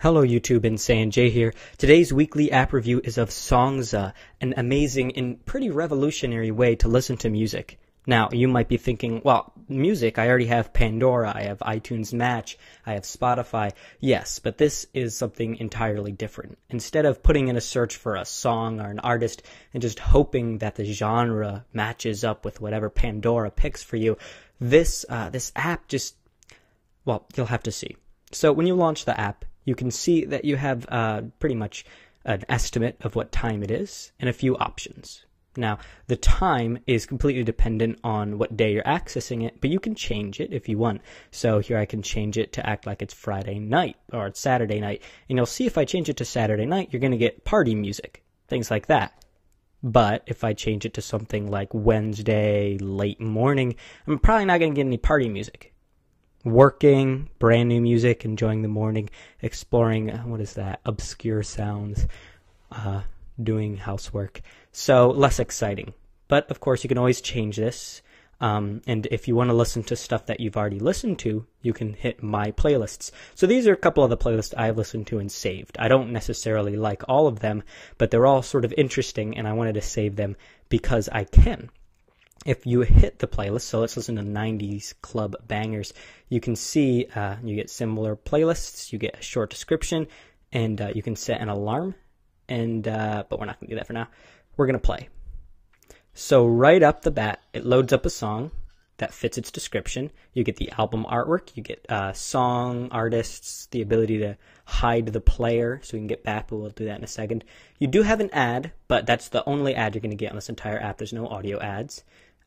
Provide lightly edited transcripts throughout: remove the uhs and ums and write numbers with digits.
Hello YouTube, Insane Jay here. Today's weekly app review is of Songza, an amazing and pretty revolutionary way to listen to music. Now, you might be thinking, well, music, I already have Pandora, I have iTunes Match, I have Spotify. Yes, but this is something entirely different. Instead of putting in a search for a song or an artist and just hoping that the genre matches up with whatever Pandora picks for you, this app just, well, you'll have to see. So when you launch the app, you can see that you have pretty much an estimate of what time it is and a few options. Now, the time is completely dependent on what day you're accessing it, but you can change it if you want. So here I can change it to act like it's Friday night or it's Saturday night. And you'll see if I change it to Saturday night, you're going to get party music, things like that. But if I change it to something like Wednesday, late morning, I'm probably not going to get any party music. Working, brand new music, enjoying the morning, exploring, what is that, obscure sounds, doing housework. So less exciting. But of course you can always change this. And if you want to listen to stuff that you've already listened to, you can hit My Playlists. So these are a couple of the playlists I've listened to and saved. I don't necessarily like all of them, but they're all sort of interesting and I wanted to save them because I can. If you hit the playlist, so let's listen to 90s club bangers, you can see you get similar playlists, you get a short description, and you can set an alarm, and but we're not going to do that for now. We're going to play. So right up the bat, it loads up a song that fits its description. You get the album artwork, you get song, artists, the ability to hide the player, so we can get back, but we'll do that in a second. You do have an ad, but that's the only ad you're going to get on this entire app. There's no audio ads.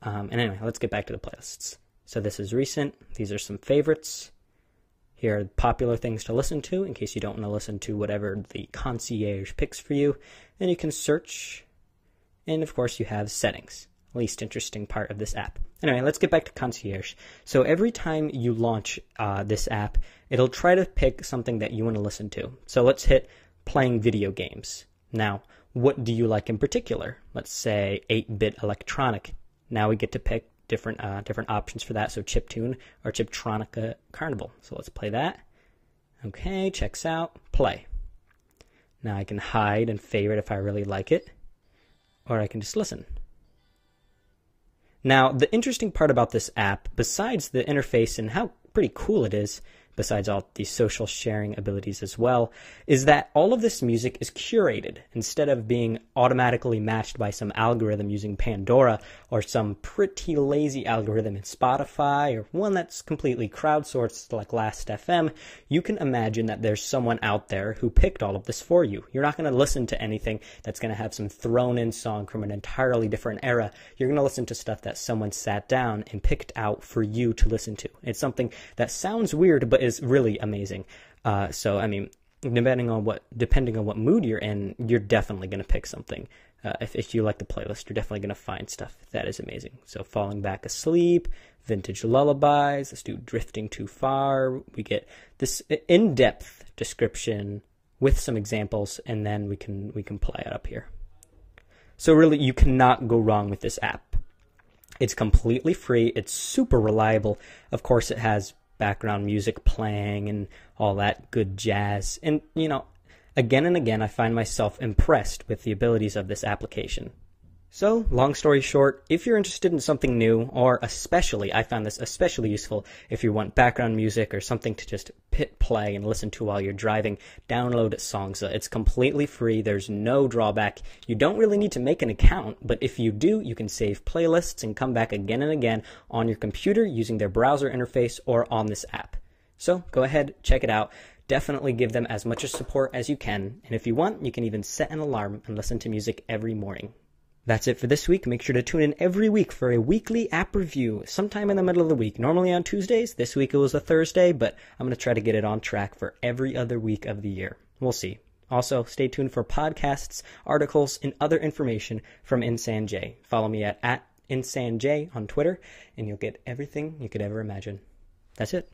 And anyway, let's get back to the playlists. So this is recent. These are some favorites. Here are popular things to listen to in case you don't want to listen to whatever the concierge picks for you. Then you can search. And of course you have settings. Least interesting part of this app. Anyway, let's get back to concierge. So every time you launch this app, it'll try to pick something that you want to listen to. So let's hit playing video games. Now, what do you like in particular? Let's say 8-bit electronic. Now we get to pick different options for that. So chiptune or Chiptronica Carnival. So let's play that. Okay, checks out. Play. Now I can hide and favorite if I really like it. Or I can just listen. Now, the interesting part about this app, besides the interface and how pretty cool it is, besides all the social sharing abilities as well, is that all of this music is curated instead of being automatically matched by some algorithm using Pandora or some pretty lazy algorithm in Spotify or one that's completely crowdsourced like Last.fm. You can imagine that there's someone out there who picked all of this for you. You're not going to listen to anything that's going to have some thrown in song from an entirely different era. You're going to listen to stuff that someone sat down and picked out for you to listen to. It's something that sounds weird, but is really amazing. So I mean, depending on what mood you're in, you're definitely going to pick something. If you like the playlist, you're definitely going to find stuff that is amazing. So Falling Back Asleep, Vintage Lullabies, let's do Drifting Too Far. We get this in-depth description with some examples, and then we can play it up here. So really, you cannot go wrong with this app. It's completely free. It's super reliable. Of course, it has background music playing and all that good jazz. And, you know, again and again, I find myself impressed with the abilities of this application. So, long story short, if you're interested in something new, or especially, I found this especially useful if you want background music or something to just hit play and listen to while you're driving, download Songza. It's completely free. There's no drawback. You don't really need to make an account, but if you do, you can save playlists and come back again and again on your computer using their browser interface or on this app. So, go ahead, check it out. Definitely give them as much support as you can, and if you want, you can even set an alarm and listen to music every morning. That's it for this week. Make sure to tune in every week for a weekly app review sometime in the middle of the week. Normally on Tuesdays. This week it was a Thursday, but I'm going to try to get it on track for every other week of the year. We'll see. Also, stay tuned for podcasts, articles, and other information from Insane Jay. Follow me at InsaneJ on Twitter, and you'll get everything you could ever imagine. That's it.